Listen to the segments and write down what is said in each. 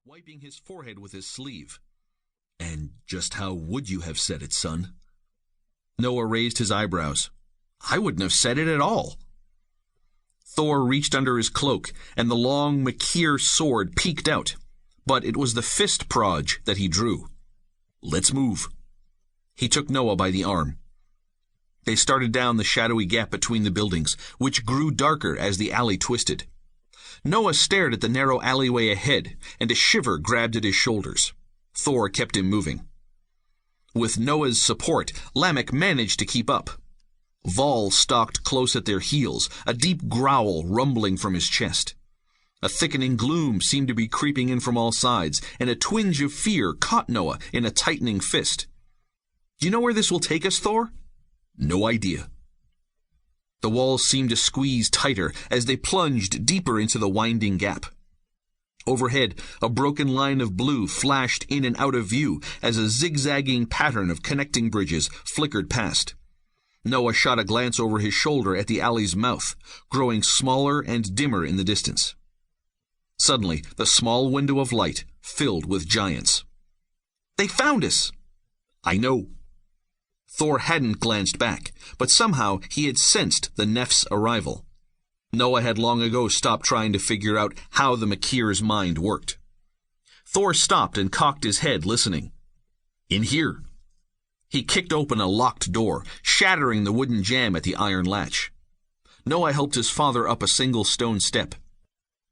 wiping his forehead with his sleeve. "And just how would you have said it, son?" Noah raised his eyebrows. "I wouldn't have said it at all." Thor reached under his cloak, and the long Makir sword peeked out, but it was the fist proj that he drew. "Let's move." He took Noah by the arm. They started down the shadowy gap between the buildings, which grew darker as the alley twisted. Noah stared at the narrow alleyway ahead, and a shiver grabbed at his shoulders. Thor kept him moving. With Noah's support, Lamech managed to keep up. Vol stalked close at their heels, a deep growl rumbling from his chest. A thickening gloom seemed to be creeping in from all sides, and a twinge of fear caught Noah in a tightening fist. "Do you know where this will take us, Thor?" "No idea." The walls seemed to squeeze tighter as they plunged deeper into the winding gap. Overhead, a broken line of blue flashed in and out of view as a zigzagging pattern of connecting bridges flickered past. Noah shot a glance over his shoulder at the alley's mouth, growing smaller and dimmer in the distance. Suddenly, the small window of light filled with giants. "They found us!" "I know." Thor hadn't glanced back, but somehow he had sensed the Neph's arrival. Noah had long ago stopped trying to figure out how the Makir's mind worked. Thor stopped and cocked his head, listening. "In here." He kicked open a locked door, shattering the wooden jamb at the iron latch. Noah helped his father up a single stone step.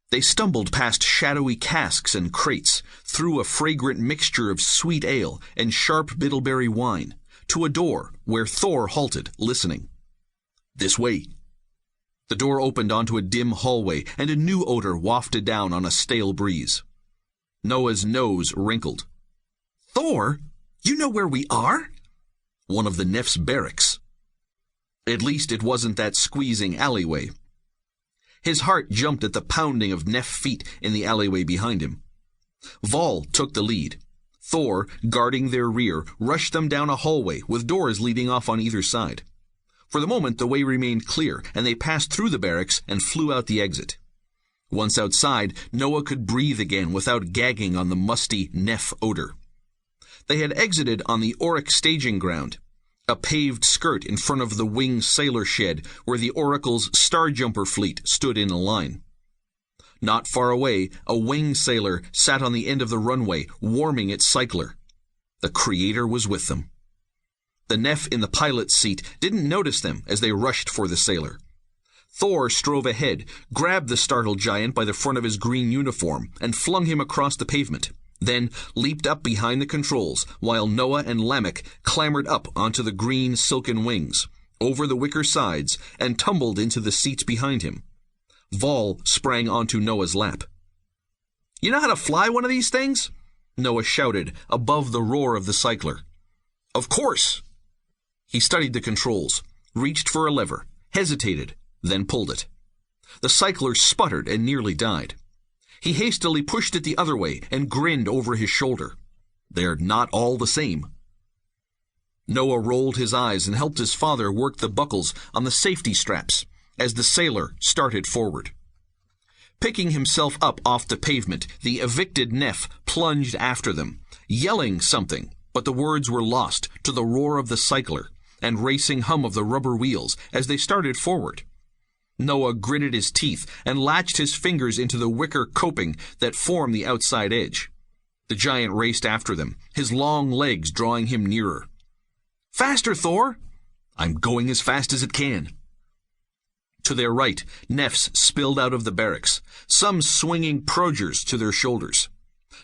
They stumbled past shadowy casks and crates, through a fragrant mixture of sweet ale and sharp bittleberry wine, to a door where Thor halted, listening. "This way." The door opened onto a dim hallway, and a new odor wafted down on a stale breeze. Noah's nose wrinkled. "Thor, you know where we are?" "One of the Neph's barracks." At least it wasn't that squeezing alleyway. His heart jumped at the pounding of Neph feet in the alleyway behind him. Vol took the lead. Thor, guarding their rear, rushed them down a hallway with doors leading off on either side. For the moment, the way remained clear, and they passed through the barracks and flew out the exit. Once outside, Noah could breathe again without gagging on the musty Neph odor. They had exited on the Auric staging ground, a paved skirt in front of the wing sailor shed where the Oracle's Starjumper fleet stood in a line. Not far away, a wing sailor sat on the end of the runway, warming its cycler. The Creator was with them. The Neph in the pilot's seat didn't notice them as they rushed for the sailor. Thor strove ahead, grabbed the startled giant by the front of his green uniform, and flung him across the pavement, then leaped up behind the controls, while Noah and Lamech clambered up onto the green silken wings, over the wicker sides, and tumbled into the seats behind him. Vol sprang onto Noah's lap. "You know how to fly one of these things?" Noah shouted, above the roar of the cycler. "Of course!" He studied the controls, reached for a lever, hesitated, then pulled it. The cycler sputtered and nearly died. He hastily pushed it the other way and grinned over his shoulder. "They're not all the same." Noah rolled his eyes and helped his father work the buckles on the safety straps as the sailor started forward. Picking himself up off the pavement, the evicted Neph plunged after them, yelling something, but the words were lost to the roar of the cycler and racing hum of the rubber wheels as they started forward. Noah gritted his teeth and latched his fingers into the wicker coping that formed the outside edge. The giant raced after them, his long legs drawing him nearer. "Faster, Thor!" "I'm going as fast as it can." To their right, Nephs spilled out of the barracks, some swinging progers to their shoulders.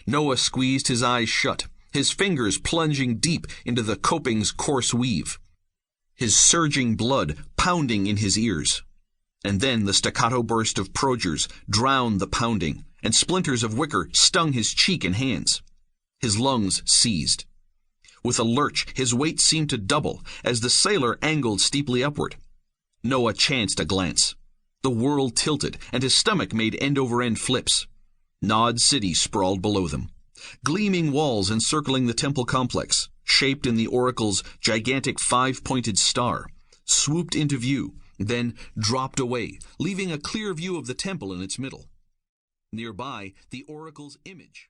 Noah squeezed his eyes shut, his fingers plunging deep into the coping's coarse weave, his surging blood pounding in his ears. And then the staccato burst of progers drowned the pounding, and splinters of wicker stung his cheek and hands. His lungs seized. With a lurch, his weight seemed to double as the sailor angled steeply upward. Noah chanced a glance. The world tilted, and his stomach made end-over-end flips. Nod City sprawled below them. Gleaming walls encircling the temple complex, shaped in the Oracle's gigantic five-pointed star, swooped into view, then dropped away, leaving a clear view of the temple in its middle. Nearby, the Oracle's image